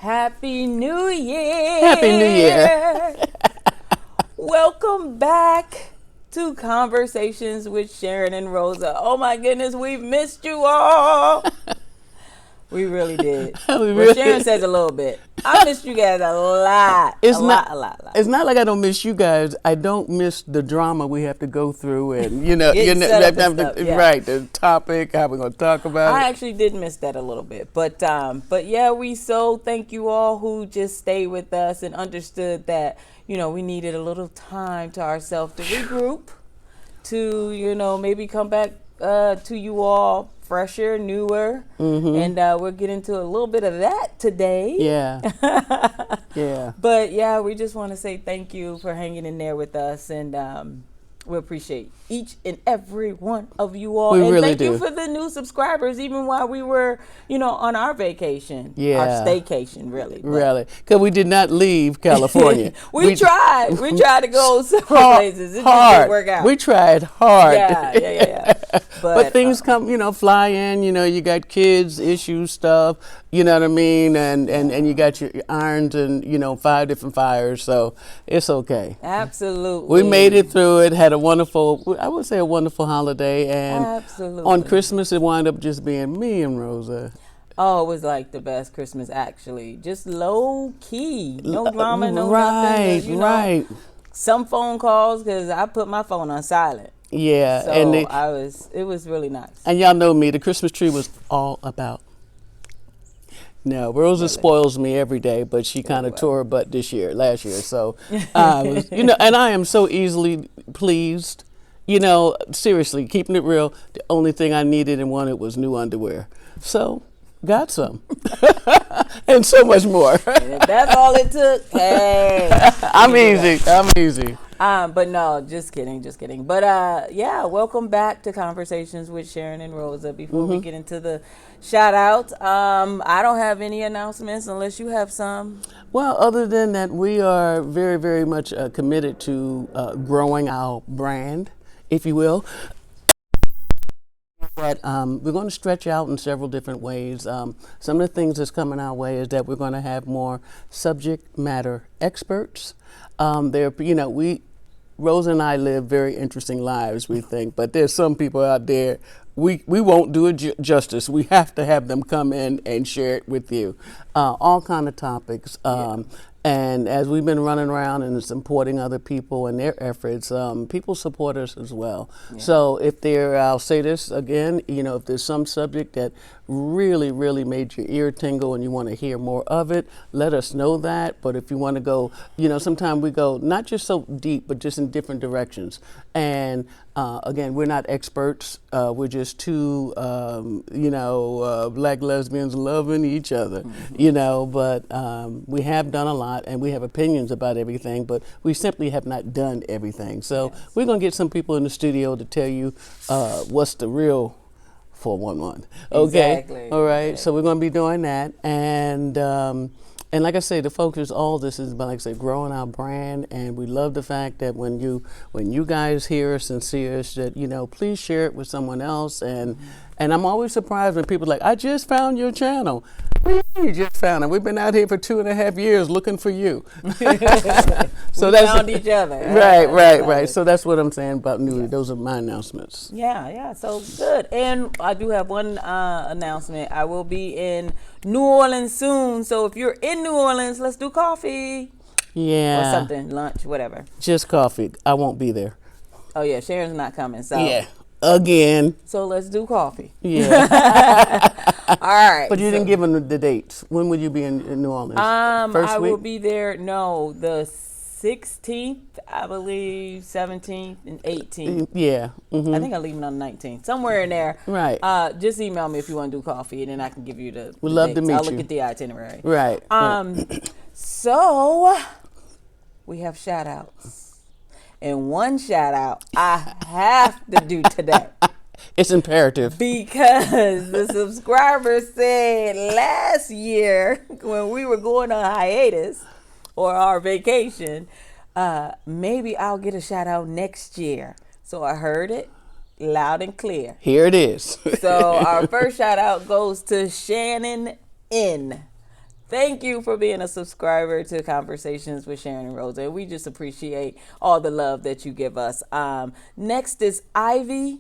Happy New Year. Happy New Year. Welcome back to Conversations with Sharyn and Rosa. Oh my goodness, we've missed you all. We really did. Sharyn says a little bit. I missed you guys a lot. A lot. It's not like I don't miss you guys. I don't miss the drama we have to go through, and right, the topic, how we're going to talk about it. I actually did miss that a little bit, but yeah, we so thank you all who just stayed with us and understood that we needed a little time to ourselves to regroup, to maybe come back to you all fresher, newer, and we'll get into a little bit of that today. Yeah. Yeah. But yeah, we just want to say thank you for hanging in there with us, and we appreciate each and every one of you all. We and really thank do. you for the new subscribers, even while we were, on our vacation. Yeah. Our staycation, really. Really. Because we did not leave California. we tried. We tried to go several places. It just didn't work out. We tried hard. Yeah. But things come, fly in, you got kids, issues, stuff, you know what I mean? And you got your irons and, 5 different fires. So it's okay. Absolutely. We made it through it, had a wonderful holiday. And absolutely. On Christmas, it wound up just being me and Rosa. Oh, it was like the best Christmas, actually. Just low key. No drama, no nothing. Right. Some phone calls, because I put my phone on silent. Yeah. So and it was really nice. And y'all know me, the Christmas tree was all about. No, Rosa spoils me every day, but she kind of tore her butt last year. So, and I am so easily pleased. Seriously, keeping it real, the only thing I needed and wanted was new underwear. So, got some. And so much more. And if that's all it took, hey. I'm easy. But no, just kidding. But yeah, welcome back to Conversations with Sharyn and Rosa. Before we get into the shout outs, I don't have any announcements unless you have some. Well, other than that, we are very, very much committed to growing our brand, if you will. But we're going to stretch out in several different ways. Some of the things that's coming our way is that we're going to have more subject matter experts. Rosa and I live very interesting lives, we think, but there's some people out there, we won't do it justice. We have to have them come in and share it with you. All kind of topics. And as we've been running around and supporting other people and their efforts, people support us as well. Yeah. So I'll say this again, if there's some subject that really, really made your ear tingle and you want to hear more of it, let us know that. But if you want to go, sometimes we go not just so deep, but just in different directions. And again, we're not experts. We're just two, black lesbians loving each other, but we have done a lot and we have opinions about everything, but we simply have not done everything. So we're going to get some people in the studio to tell you what's the real 411. Okay. Exactly. All right. Okay. So we're going to be doing that. And like I say, the focus, all this is about, like I say, growing our brand. And we love the fact that when you guys hear us and see us, that, please share it with someone else. And I'm always surprised when people are like, I just found your channel. You just found it. We've been out here for 2.5 years looking for you. So we found each other. Right. So that's what I'm saying about New. Those are my announcements. Yeah. So good. And I do have one announcement. I will be in New Orleans soon. So if you're in New Orleans, let's do coffee. Yeah. Or something, lunch, whatever. Just coffee. I won't be there. Oh yeah, Sharon's not coming. So yeah. Again. So let's do coffee. Yeah. All right. But you didn't give them the dates. When would you be in New Orleans? I will be there. No, the 16th, I believe, 17th and 18th. Yeah. Mm-hmm. I think I'm leaving on the 19th, somewhere in there. Right. Just email me if you want to do coffee, and then I can give you the. We'd love to meet you. I'll look at the itinerary. Right. So we have shout outs. And one shout out I have to do today. It's imperative. Because the subscribers said last year when we were going on hiatus or our vacation, maybe I'll get a shout out next year. So I heard it loud and clear. Here it is. So our first shout out goes to Shannon N. Thank you for being a subscriber to Conversations with Sharyn and Rosa. We just appreciate all the love that you give us. Next is Ivy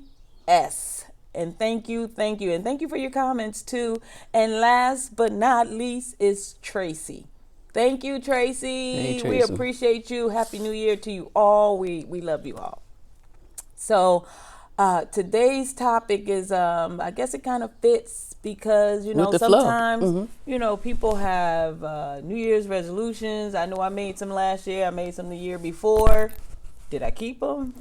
S. And thank you. And thank you for your comments too. And last but not least is Tracy. Thank you, Tracy. Hey, Tracy. We appreciate you. Happy New Year to you all. We love you all. So today's topic is, I guess it kind of fits because, sometimes, people have New Year's resolutions. I know I made some last year. I made some the year before. Did I keep them?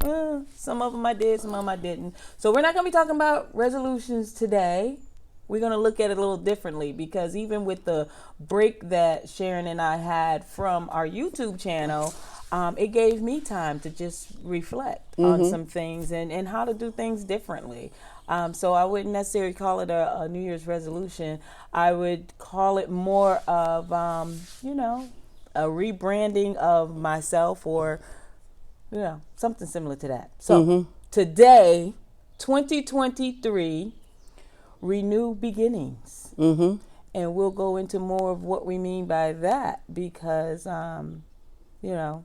Some of them I did, some of them I didn't. So we're not going to be talking about resolutions today. We're going to look at it a little differently because even with the break that Sharyn and I had from our YouTube channel, it gave me time to just reflect on some things and how to do things differently. So I wouldn't necessarily call it a New Year's resolution. I would call it more of, a rebranding of myself or, something similar to that. So today, 2023, renew beginnings. And we'll go into more of what we mean by that because, well,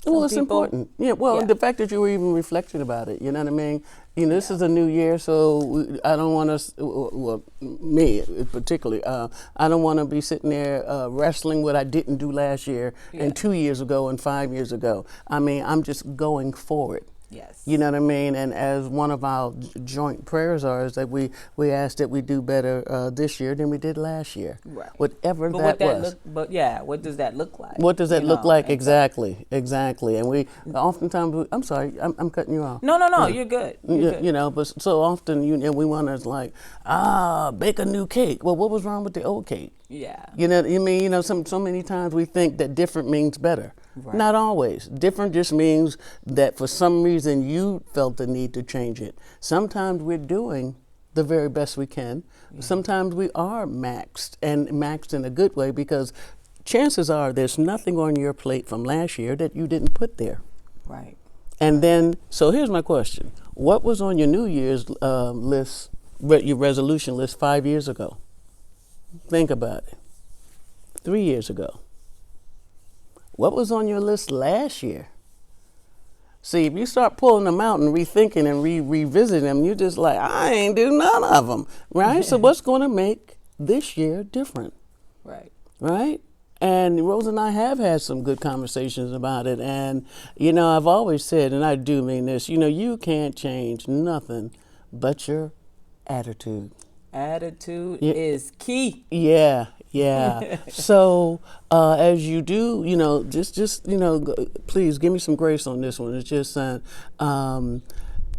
it's important. The fact that you were even reflecting about it, you know what I mean? This is a new year, so I don't want to, me particularly, I don't want to be sitting there wrestling what I didn't do last year and 2 years ago and 5 years ago. I mean, I'm just going forward. Yes. You know what I mean? And as one of our joint prayers are, is that we ask that we do better this year than we did last year. Right. Whatever but that was. What does that look like? What does that look like? Exactly. And we oftentimes, I'm sorry, I'm cutting you off. No, you're good. You're good. But so often we want to bake a new cake. Well, what was wrong with the old cake? Yeah. You know what I mean? So many times we think that different means better. Right. Not always. Different just means that for some reason you felt the need to change it. Sometimes we're doing the very best we can. Yeah. Sometimes we are maxed in a good way because chances are there's nothing on your plate from last year that you didn't put there. Right. And then, so here's my question. What was on your New Year's list, your resolution list 5 years ago? Think about it. 3 years ago. What was on your list last year? See, if you start pulling them out and rethinking and revisiting them, you're just like, I ain't do none of them, right? So what's going to make this year different? Right? And Rose and I have had some good conversations about it. And, I've always said, and I do mean this, you can't change nothing but your attitude. Attitude is key. Yeah. So as you do, just please give me some grace on this one. It's just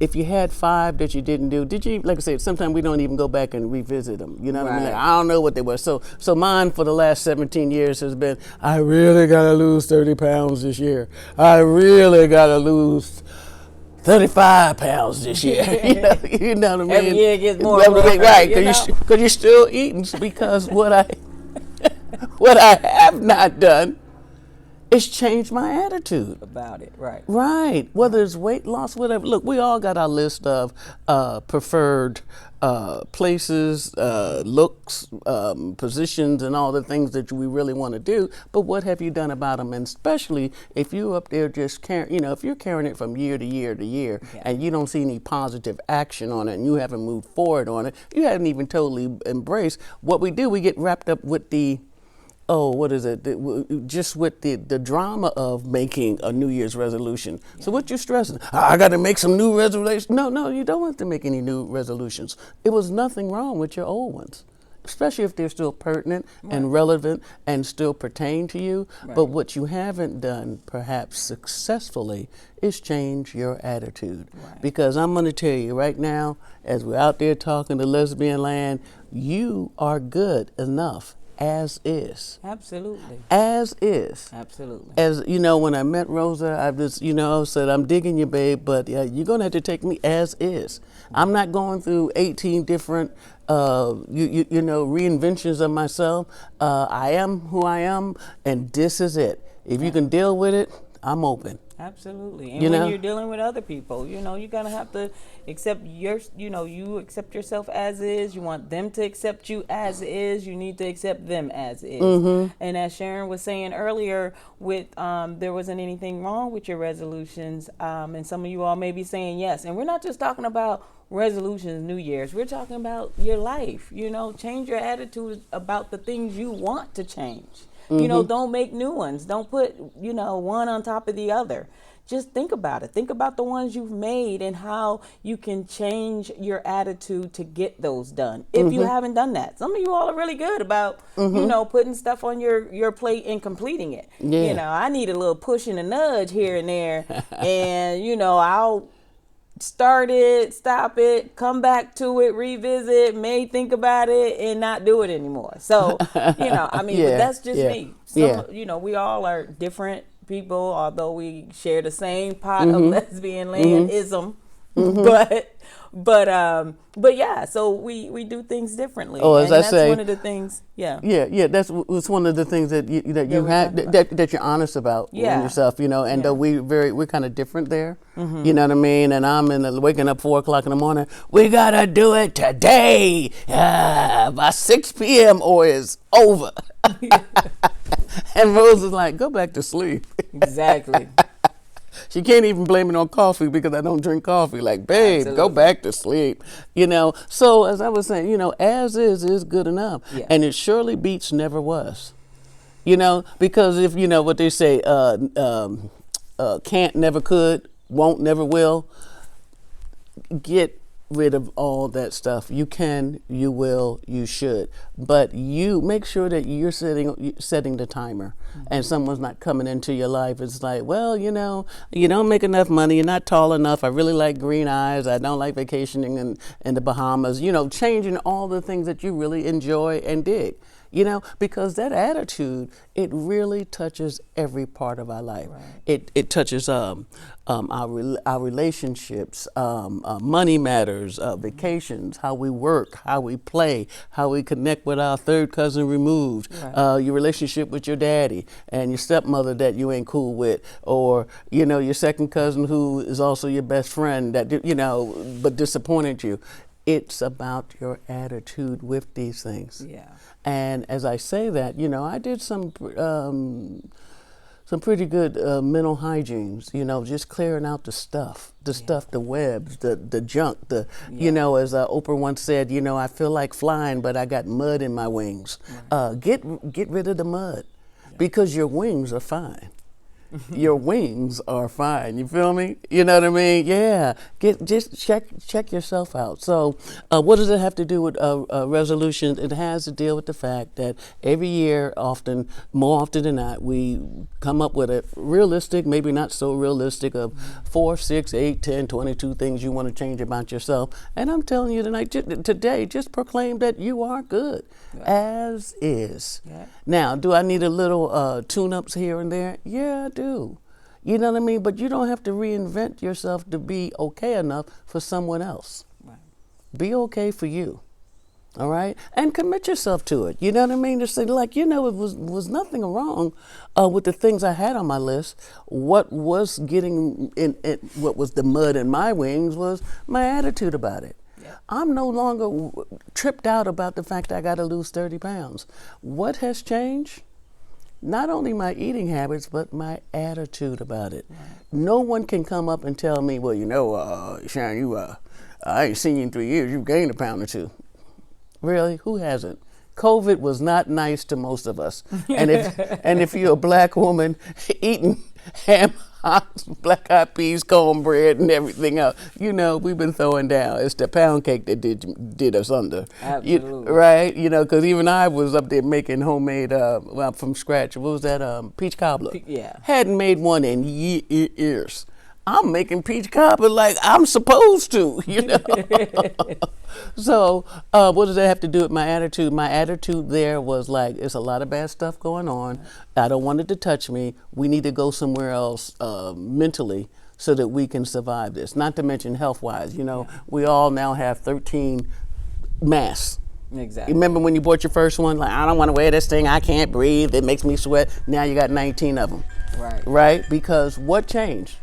if you had 5 that you didn't do, did you? Like I said, sometimes we don't even go back and revisit them. You know what I mean? Like, I don't know what they were. So mine for the last 17 years has been, I really gotta lose 30 pounds this year. I really gotta lose 35 pounds this year. you know what I mean? Every year it gets more. Right, because you're still eating. Because what I have not done is change my attitude about it. Right. Right. Whether it's weight loss, whatever. Look, we all got our list of preferred places, looks, positions, and all the things that we really want to do. But what have you done about them? And especially if you're up there just carrying, if you're carrying it from year to year to year, and you don't see any positive action on it, and you haven't moved forward on it, you haven't even totally embraced what we do. We get wrapped up with the just with the drama of making a New Year's resolution. So what you stressing? I got to make some new resolutions. No, you don't have to make any new resolutions. It was nothing wrong with your old ones, especially if they're still pertinent and relevant and still pertain to you. But what you haven't done, perhaps successfully, is change your attitude. Because I'm going to tell you right now, as we're out there talking to lesbian land, you are good enough. As is. Absolutely. As is. Absolutely. As when I met Rosa, I just, said, I'm digging you, babe, but you're going to have to take me as is. I'm not going through 18 different, reinventions of myself. I am who I am, and this is it. If you can deal with it, I'm open. Absolutely. And You when know? you're dealing with other people, you're going to have to accept you accept yourself as is. You want them to accept you as is. You need to accept them as is. And as Sharyn was saying earlier, with there wasn't anything wrong with your resolutions. And some of you all may be saying yes. And we're not just talking about resolutions, New Year's. We're talking about your life. Change your attitude about the things you want to change. Don't make new ones. Don't put, one on top of the other. Just think about it. Think about the ones you've made and how you can change your attitude to get those done. If you haven't done that, some of you all are really good about, putting stuff on your plate and completing it. Yeah. I need a little push and a nudge here and there. And, I'll start it, stop it, come back to it, revisit, may think about it and not do it anymore. So, but that's just me. We all are different people, although we share the same pot of lesbian landism. But yeah, so we do things differently. Oh, as and I that's say, one of the things. Yeah. Yeah. That's one of the things that you have that you're honest about in yourself. And we're kind of different there. You know what I mean? And I'm waking up 4 o'clock in the morning. We gotta do it today by 6 p.m. or it's over. And Rose is like, go back to sleep. Exactly. She can't even blame it on coffee because I don't drink coffee. Like, babe, Absolutely. Go back to sleep. So as I was saying, as is good enough. Yeah. And it surely beats never was. Because if, what they say, can't, never could, won't, never will, get rid of all that stuff. You can, you will, you should, but you make sure that you're setting the timer, and someone's not coming into your life. It's like, well, you don't make enough money. You're not tall enough. I really like green eyes. I don't like vacationing in the Bahamas. Changing all the things that you really enjoy and dig. Because that attitude, it really touches every part of our life. Right. It touches our relationships, money matters, vacations, how we work, how we play, how we connect with our third cousin removed, right. Your relationship with your daddy and your stepmother that you ain't cool with, or your second cousin who is also your best friend that but disappointed you. It's about your attitude with these things. Yeah. And as I say that, I did some pretty good mental hygienes, just clearing out the stuff, the webs, the junk, as Oprah once said, I feel like flying, but I got mud in my wings. Right. Get rid of the mud because your wings are fine. Your wings are fine. You feel me? You know what I mean? Yeah. Just check yourself out. So, what does it have to do with resolutions? It has to deal with the fact that every year, more often than not, we come up with a realistic, maybe not so realistic, of 4, 6, 8, 10, 22 things you want to change about yourself. And I'm telling you today, just proclaim that you are good as is. Yeah. Now, do I need a little tune-ups here and there? Yeah, I do. You know what I mean? But you don't have to reinvent yourself to be okay enough for someone else. Right. Be okay for you. All right? And commit yourself to it. You know what I mean? Just say, it was nothing wrong with the things I had on my list. What was getting what was the mud in my wings was my attitude about it. Yeah. I'm no longer tripped out about the fact I got to lose 30 pounds. What has changed? Not only my eating habits, but my attitude about it. Right. No one can come up and tell me, well, Sharyn, I ain't seen you in 3 years. You've gained a pound or two. Really? Who hasn't? COVID was not nice to most of us. And if you're a black woman eating ham hocks, black eyed peas, cornbread, and everything else, we've been throwing down. It's the pound cake that did us under. Absolutely. Right? Because even I was up there making homemade, from scratch. What was that? Peach cobbler. Yeah. Hadn't made one in years. I'm making peach cobbler like I'm supposed to, So, what does that have to do with my attitude? My attitude there was like, it's a lot of bad stuff going on. I don't want it to touch me. We need to go somewhere else mentally so that we can survive this. Not to mention health-wise. We all now have 13 masks. Exactly. Remember when you bought your first one? Like, I don't want to wear this thing. I can't breathe. It makes me sweat. Now you got 19 of them. Right. Right? Because what changed?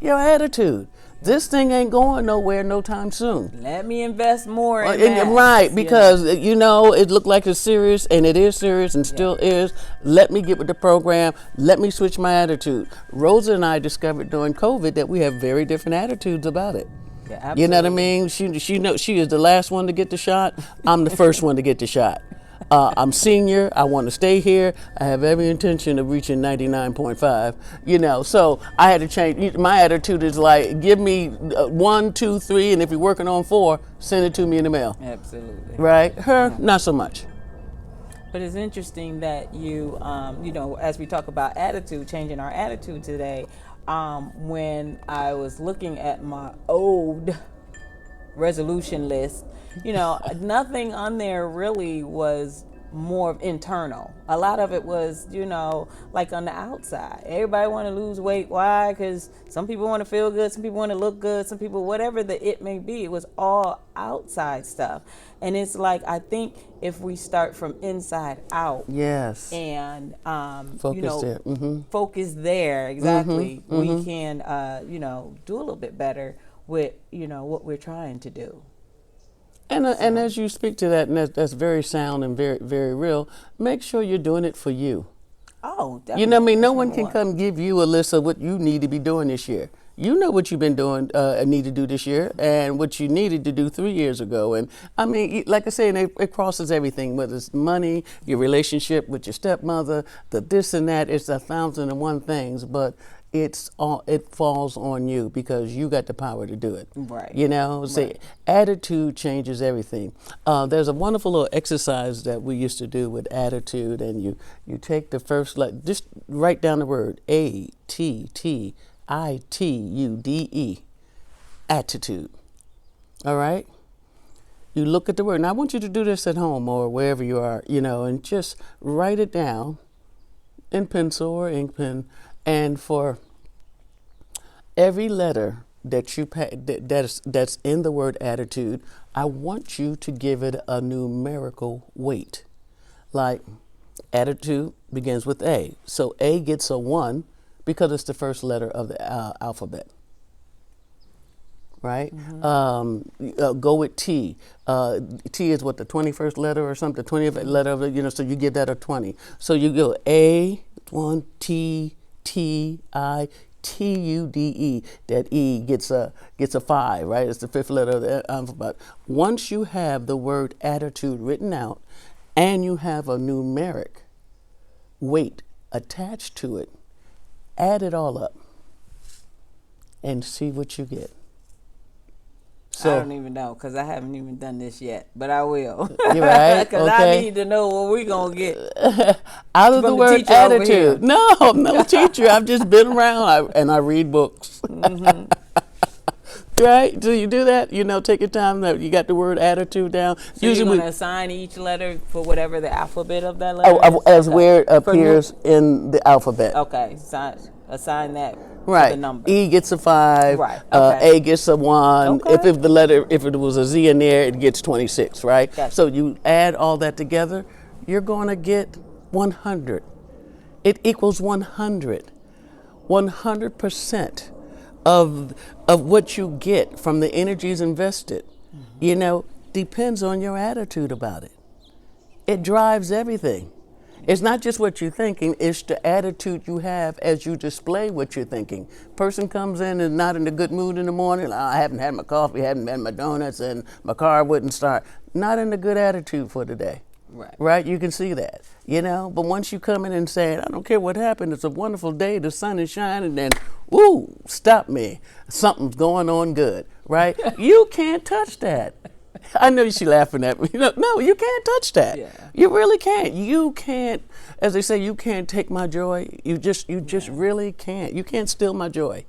Your attitude. This thing ain't going nowhere no time soon. Let me invest more in that. Right, because it looked like it's serious, and it is serious, and still is. Let me get with the program. Let me switch my attitude. Rosa and I discovered during COVID that we have very different attitudes about it. Yeah, absolutely. You know what I mean? She is the last one to get the shot. I'm the first one to get the shot. I'm senior. I want to stay here. I have every intention of reaching 99.5. So I had to change. My attitude is like, give me 1, 2, 3, and if you're working on 4, send it to me in the mail. Absolutely. Right? Her, not so much. But it's interesting that you, as we talk about attitude, changing our attitude today, when I was looking at my old resolution list, nothing on there really was more internal. A lot of it was, like on the outside. Everybody want to lose weight. Why? Because some people want to feel good. Some people want to look good. Some people, whatever it may be, it was all outside stuff. And it's like, I think if we start from inside out. Yes. And, focus there. Mm-hmm. Focus there. Exactly. Mm-hmm. We can, do a little bit better with, what we're trying to do. And as you speak to that, and that's very sound and very, very real, make sure you're doing it for you. Oh, definitely. You know what I mean? No one can come give you a list of what you need to be doing this year. You know what you've been doing and need to do this year, and what you needed to do 3 years ago. And I mean, like I say, it crosses everything, whether it's money, your relationship with your stepmother, the this and that. It's 1,001 things, but it falls on you because you got the power to do it. Right. Say attitude changes everything. There's a wonderful little exercise that we used to do with attitude, and you take the first, just write down the word ATTITUDE, attitude. All right? You look at the word. Now I want you to do this at home or wherever you are, and just write it down in pencil or ink pen, and for every letter that that's in the word attitude, I want you to give it a numerical weight. Like, attitude begins with A. So A gets a 1 because it's the first letter of the alphabet. Right? Mm-hmm. Go with T. T is what, the 21st letter or something, the 20th letter of it, so you give that a 20. So you go A, 1, T, I, TUDE. That E gets a 5, right? It's the 5th letter of the alphabet. Once you have the word attitude written out and you have a numeric weight attached to it, add it all up and see what you get. So, I don't even know because I haven't even done this yet, but I will. You right? Because okay. I need to know what we're going to get out of the word attitude. No, I'm no teacher. I've just been around and I read books. Mm-hmm. Right? Do you do that? Take your time. You got the word attitude down. So usually you're going to assign each letter for whatever the alphabet of that letter is? As where it appears in the alphabet. Okay. Assign that. Right. The number. E gets a 5. Right. Okay. A gets a 1. Okay. If it was a Z in there, it gets 26, right? Gotcha. So you add all that together, you're going to get 100. It equals 100. 100% of what you get from the energies invested, depends on your attitude about it. It drives everything. It's not just what you're thinking, it's the attitude you have as you display what you're thinking. Person comes in and not in a good mood in the morning, I haven't had my coffee, haven't had my donuts, and my car wouldn't start. Not in a good attitude for the day. Right? You can see that, But once you come in and say, I don't care what happened, it's a wonderful day, the sun is shining, then, woo, stop me. Something's going on good, right? You can't touch that. I know she's laughing at me. No, you can't touch that. Yeah. You really can't. You can't, as they say, you can't take my joy. You just really can't. You can't steal my joy.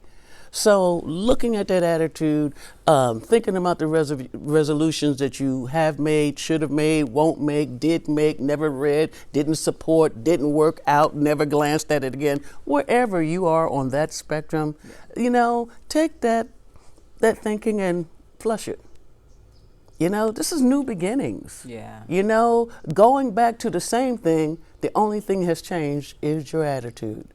So looking at that attitude, thinking about the resolutions that you have made, should have made, won't make, did make, never read, didn't support, didn't work out, never glanced at it again, wherever you are on that spectrum, take that thinking and flush it. You know, this is new beginnings. Yeah. You know, going back to the same thing, the only thing has changed is your attitude.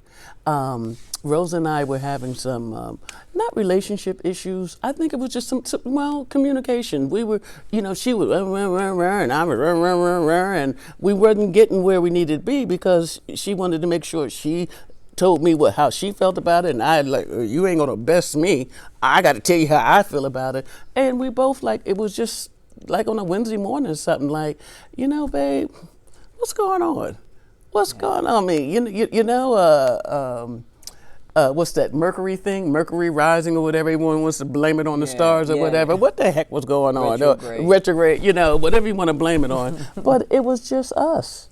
Rosa and I were having some, not relationship issues. I think it was just well, communication. We were, you know, she was, and I was, and we wasn't getting where we needed to be because she wanted to make sure she told me how she felt about it, and I like, you ain't gonna best me. I got to tell you how I feel about it. And we both like, it was just like on a Wednesday morning or something, like, you know, babe, what's going on? What's going on? I mean, what's that Mercury thing? Mercury rising or whatever. Everyone wants to blame it on the stars or whatever. What the heck was going on? Retrograde, you know, whatever you want to blame it on. But it was just us.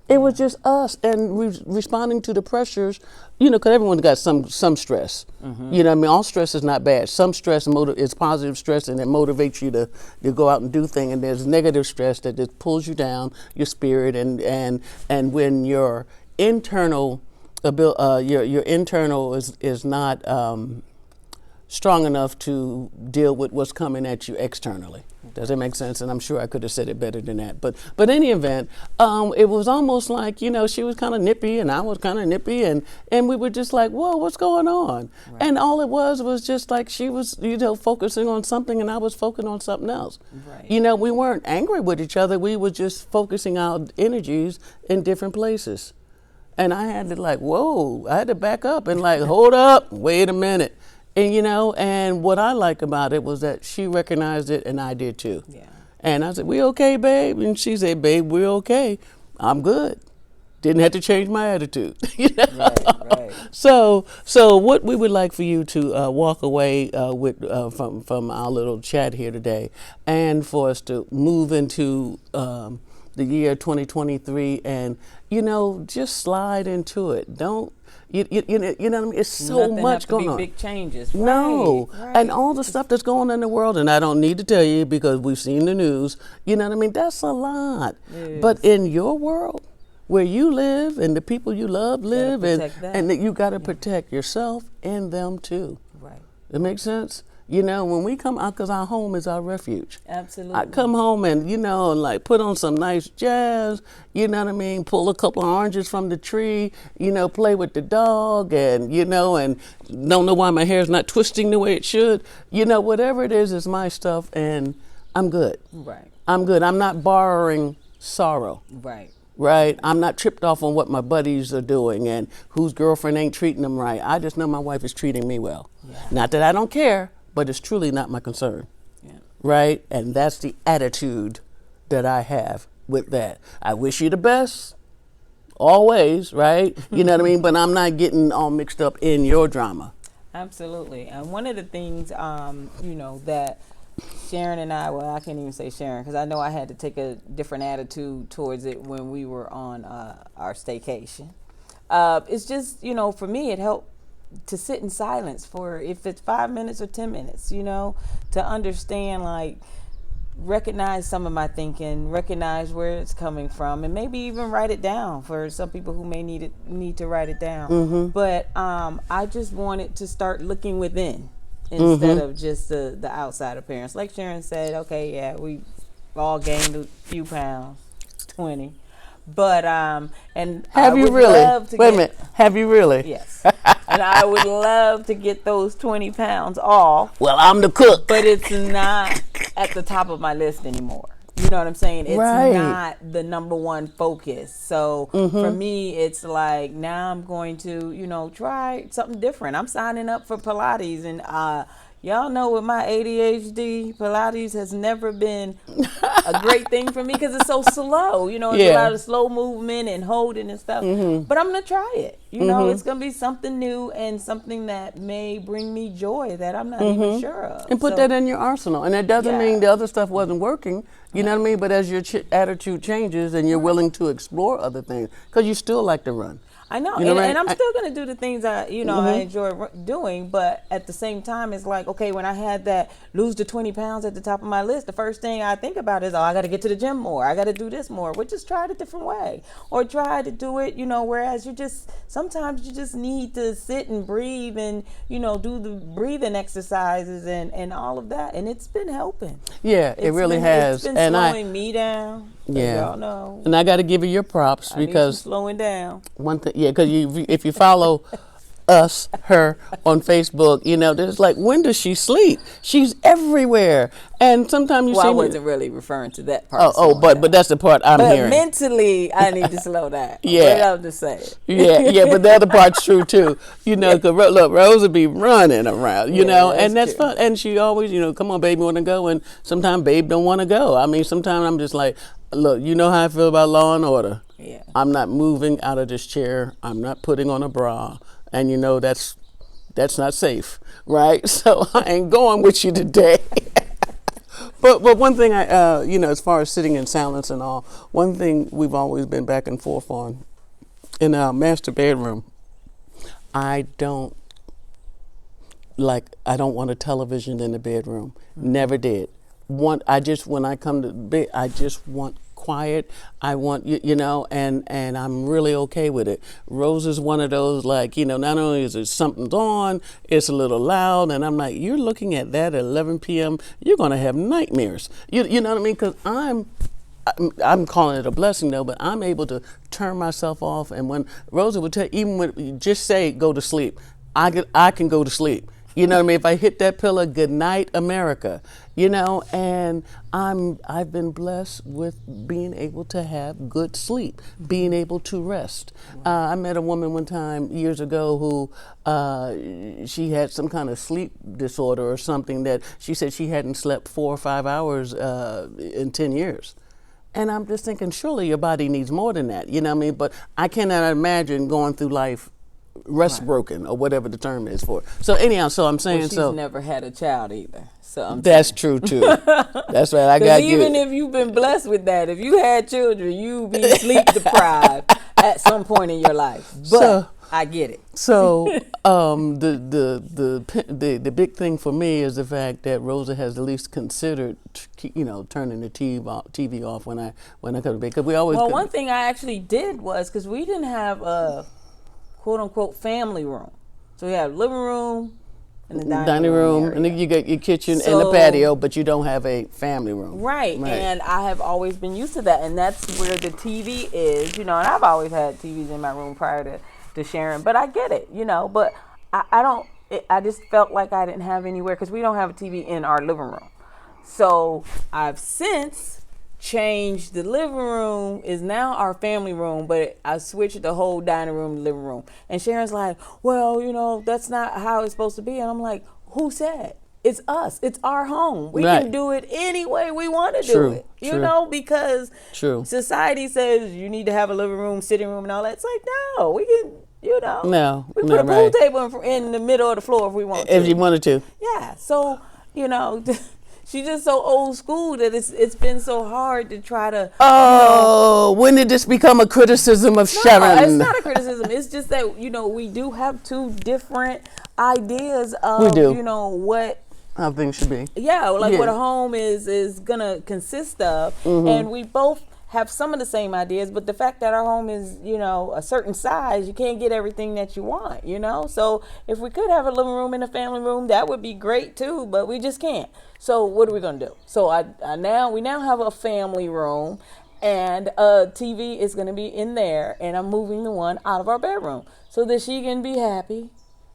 It was just us, and responding to the pressures, you know, because everyone's got some stress. You know what I mean? All stress is not bad. Some stress is positive stress, and it motivates you to go out and do things. And there's negative stress that just pulls you down, your spirit, and when your internal your internal is not strong enough to deal with what's coming at you externally. Does that make sense? And I'm sure I could have said it better than that. But in any event, it was almost like, you know, she was kind of nippy and I was kind of nippy, and we were just like, whoa, what's going on? Right. And all it was just like she was, you know, focusing on something and I was focusing on something else. Right. You know, we weren't angry with each other. We were just focusing our energies in different places. And I had to like, whoa, I had to back up and like, hold up, wait a minute. And, you know, and what I like about it was that she recognized it and I did too. Yeah. And I said, we okay, babe? And she said, babe, we're okay. I'm good. Didn't have to change my attitude. You know? Right. So what we would like for you to walk away with from our little chat here today, and for us to move into the year 2023 and, you know, just slide into it. Don't, you know what I mean? It's so Nothing much going on. Big changes. No. Right. And all the stuff that's going on in the world, and I don't need to tell you because we've seen the news, you know what I mean? That's a lot. But in your world, where you live and the people you love live, and that you got to protect yourself and them too. Right. It makes sense? You know, when we come out, because our home is our refuge. Absolutely. I come home and, you know, and like put on some nice jazz, you know what I mean, pull a couple of oranges from the tree, you know, play with the dog, and, you know, and don't know why my hair's not twisting the way it should. You know, whatever it is my stuff, and I'm good. Right. I'm good. I'm not borrowing sorrow. Right. Right? I'm not tripped off on what my buddies are doing and whose girlfriend ain't treating them right. I just know my wife is treating me well. Yeah. Not that I don't care, but it's truly not my concern. Yeah. Right? And that's the attitude that I have with that. I wish you the best, always, right? You know what I mean? But I'm not getting all mixed up in your drama. Absolutely. And one of the things, you know, that Sharyn and I, well, I can't even say Sharyn because I know I had to take a different attitude towards it when we were on our staycation. It's just, you know, for me, it helped to sit in silence for, if it's 5 minutes or 10 minutes, you know, to understand, like, recognize some of my thinking, recognize where it's coming from, and maybe even write it down for some people who may need to write it down. Mm-hmm. But I just wanted to start looking within instead of just the outside appearance. Like Sharyn said, okay, yeah, we all gained a few pounds, 20. But and have you really? Wait a minute. Have you really? Yes. And I would love to get those 20 pounds off. Well, I'm the cook. But it's not at the top of my list anymore. You know what I'm saying? It's not the number one focus. So for me, it's like, now I'm going to, you know, try something different. I'm signing up for Pilates, and y'all know with my ADHD, Pilates has never been a great thing for me because it's so slow. You know, it's a lot of slow movement and holding and stuff. But I'm going to try it. You know, it's going to be something new and something that may bring me joy that I'm not even sure of. And put that in your arsenal. And that doesn't mean the other stuff wasn't working. You know what I mean? But as your attitude changes and you're willing to explore other things, because you still like to run. I know, and I'm still going to do the things I enjoy doing, but at the same time, it's like, okay, when I had that lose the 20 pounds at the top of my list, the first thing I think about is, I got to get to the gym more. I got to do this more. Well, just try it a different way, or try to do it, you know, whereas some sometimes you just need to sit and breathe and, do the breathing exercises and all of that. And it's been helping. Yeah, it really has. It's been and slowing me down. Yeah. Y'all know. And I got to give you your props I because need some slowing down. one thing, yeah, because if you follow her on Facebook, there's like, when does she sleep? She's everywhere, and sometimes you see. I wasn't really referring to that part. But that's the part I'm hearing. Mentally, I need to slow down. Yeah, but I'm just saying. Yeah, but the other part's true too. Because look, Rosa be running around, and that's fun. And she always, come on, baby, want to go? And sometimes babe don't want to go. I mean, sometimes I'm just like, look, you know how I feel about law and order. Yeah. I'm not moving out of this chair. I'm not putting on a bra. And that's not safe, right? So I ain't going with you today. but one thing as far as sitting in silence and all, one thing we've always been back and forth on in our master bedroom, I don't want a television in the bedroom. Mm-hmm. Never did. When I come to bed, I just want quiet. I want and I'm really okay with it. Rose is one of those, like, not only is it something's on, it's a little loud, and I'm like, you're looking at that at 11 p.m. You're gonna have nightmares. You know what I mean? Because I'm calling it a blessing though, but I'm able to turn myself off. And when Rosa would tell, even when you just say go to sleep, I can go to sleep. You know what I mean? If I hit that pillow, good night, America. And I've been blessed with being able to have good sleep, being able to rest. I met a woman one time years ago who she had some kind of sleep disorder or something that she said she hadn't slept 4 or 5 hours in 10 years. And I'm just thinking, surely your body needs more than that. You know what I mean? But I cannot imagine going through life rest broken or whatever the term is for it. So anyhow, so I'm saying, she's never had a child either. So that's true too. That's right. I got you. Even if you've been blessed with that, if you had children, you be sleep deprived at some point in your life. But I get it. So the big thing for me is the fact that Rosa has at least considered, turning the TV off when I go to bed, because we always. Well, one thing I actually did was, because we didn't have a quote unquote family room, so we had living room and the dining room, and then you got your kitchen and the patio, but you don't have a family room. Right. And I have always been used to that, and that's where the TV is, and I've always had TVs in my room prior to Sharyn, but I get it, but I just felt like I didn't have anywhere, because we don't have a TV in our living room. So I've since changed. The living room is now our family room, but I switched the whole dining room to living room. And Sharon's like, well, that's not how it's supposed to be. And I'm like, who said? It's us. It's our home. We can do it any way we want to do it. Because society says you need to have a living room, sitting room, and all that. It's like, no, we can, No. We put a pool table in the middle of the floor if we want to. If you wanted to. Yeah. So, she's just so old school that it's been so hard to try to. When did this become a criticism of Sharyn? No, it's not a criticism. It's just that we do have two different ideas of what how things should be. Yeah, what a home is gonna consist of, and we both have some of the same ideas, but the fact that our home is, a certain size, you can't get everything that you want, So if we could have a living room and a family room, that would be great too, but we just can't. So what are we gonna do? So we now have a family room, and a TV is gonna be in there, and I'm moving the one out of our bedroom so that she can be happy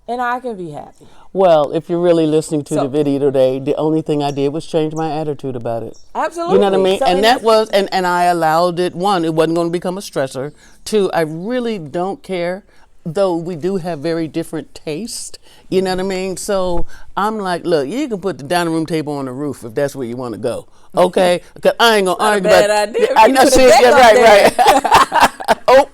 and I can be happy. Well, if you're really listening to the video today, the only thing I did was change my attitude about it. Absolutely. You know what I mean? So, and that was, and I allowed it. One, it wasn't going to become a stressor. Two, I really don't care, though we do have very different taste. You know what I mean? So I'm like, look, you can put the dining room table on the roof if that's where you want to go. Okay? Because I ain't going to argue about it. Bad idea. I know, see, yeah, right.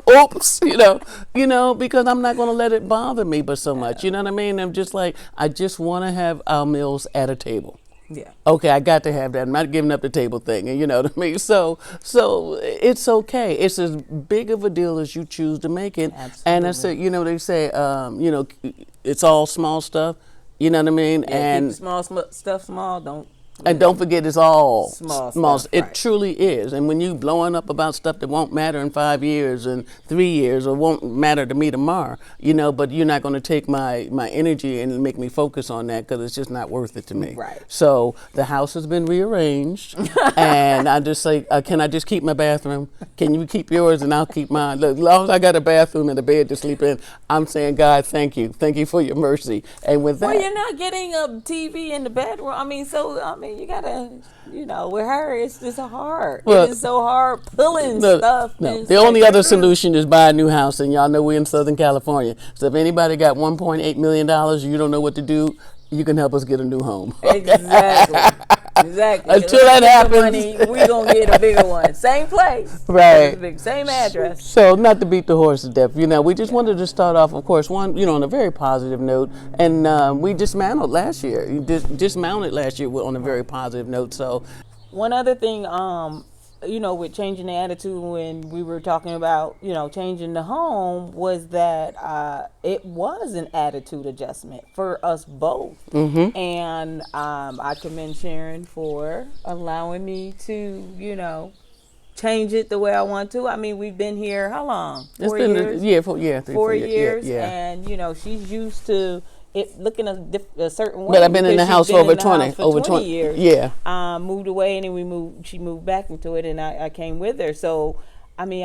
Oops, because I'm not going to let it bother me but so much. You know what I mean? I'm just like, I just want to have our meals at a table. Yeah. Okay, I got to have that. I'm not giving up the table thing, and you know what I mean? So it's okay. It's as big of a deal as you choose to make it. Absolutely. And I said, they say, it's all small stuff. You know what I mean? Yeah, and keep the small stuff small. Don't And don't forget, it's all Small stuff, It right. truly is. And when you blowing up about stuff that won't matter in 5 years and 3 years, or won't matter to me tomorrow, but you're not going to take my energy and make me focus on that, because it's just not worth it to me. Right. So the house has been rearranged, and I just say, can I just keep my bathroom? Can you keep yours and I'll keep mine? Look, as long as I got a bathroom and a bed to sleep in, I'm saying, God, thank you for your mercy. And with that, Well, you're not getting a TV in the bedroom. You gotta, with her, it's just hard. Well, it is so hard pulling stuff. No, the only other solution is buy a new house, and y'all know we're in Southern California. So if anybody got $1.8 million, you don't know what to do, you can help us get a new home. Exactly. Until that happens, we're going to get a bigger one. Same place. Right. Same address. So not to beat the horse to death, we just wanted to start off, of course, on a very positive note. And we dismantled last year. Dismounted last year on a very positive note. So one other thing, with changing the attitude when we were talking about, changing the home, was that it was an attitude adjustment for us both. Mm-hmm. And I commend Sharyn for allowing me to, change it the way I want to. I mean, we've been here how long? 4 years? 4 years. Yeah. And, she's used to it looking a certain way. But I've been in the house for over 20 years. Yeah. Moved away, and then she moved back into it, and I came with her. So, we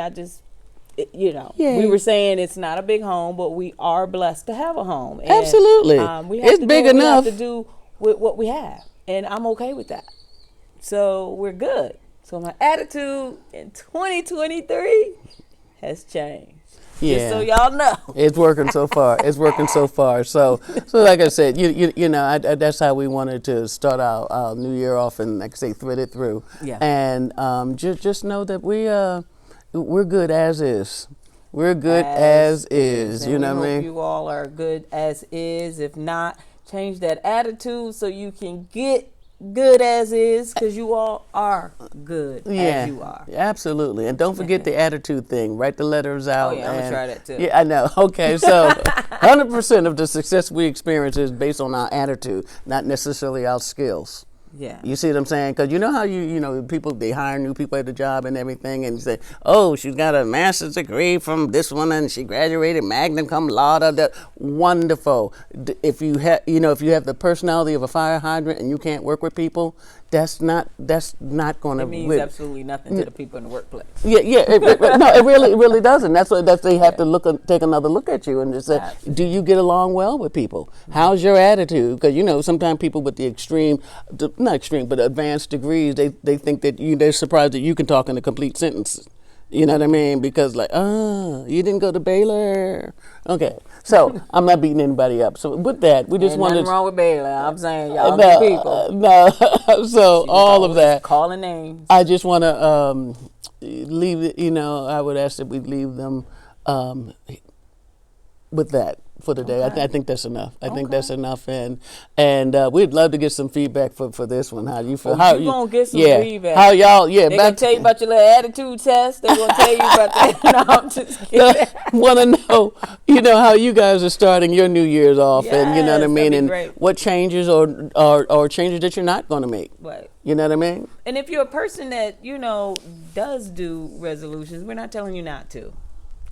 were saying it's not a big home, but we are blessed to have a home. And, absolutely. It's big enough. We have to do with what we have, and I'm okay with that. So we're good. So my attitude in 2023 has changed. Yeah. Just so y'all know. It's working so far. So like I said, that's how we wanted to start our new year off, and like I say, thread it through. Yeah. And just know that we're good as is. We're good as is. You know what I mean? You all are good as is. If not, change that attitude so you can get good as is, because you all are good as you are. Absolutely. And don't forget the attitude thing. Write the letters out. Oh, yeah, I'm going to try that too. Yeah, I know. Okay, so 100% of the success we experience is based on our attitude, not necessarily our skills. Yeah. You see what I'm saying? Because you know how people, they hire new people at the job and everything, and you say, oh, she's got a master's degree from this one, and she graduated magna cum laude. Wonderful. If you have the personality of a fire hydrant and you can't work with people, that's not going to. It means absolutely nothing to the people in the workplace. Yeah. It really doesn't. That's they have to take another look at you and just say, do you get along well with people? How's your attitude? Because sometimes people with the not extreme, but advanced degrees, they think that they're surprised that you can talk in a complete sentence. You know what I mean? Because you didn't go to Baylor. Okay, so I'm not beating anybody up. So with that, we just wanted. Nothing wrong with Baylor. I'm saying y'all good people. No, so all of that. Calling names. I just want to leave it. I would ask that we leave them with that for today. Okay. I think that's enough. I think that's enough, and we'd love to get some feedback for this one. How you feel? How you gonna get some feedback? How y'all? Yeah, they gonna tell you about your little attitude test. They gonna tell you about that. No, I'm just kidding. Want to know, how you guys are starting your New Year's off, and you know what I mean, and great. what changes or changes that you're not going to make. Right. You know what I mean? And if you're a person that does do resolutions, we're not telling you not to.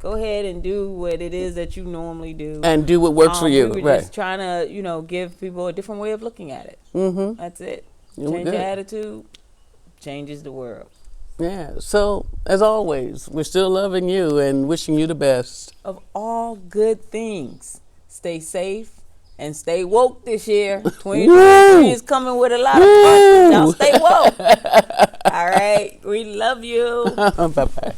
Go ahead and do what it is that you normally do. And do what works for you. We were just trying to, give people a different way of looking at it. Mm-hmm. That's it. Change your attitude, changes the world. Yeah. So, as always, we're still loving you and wishing you the best. Of all good things, stay safe and stay woke this year. 2023 is coming with a lot of fun. Y'all stay woke. All right. We love you. Bye-bye.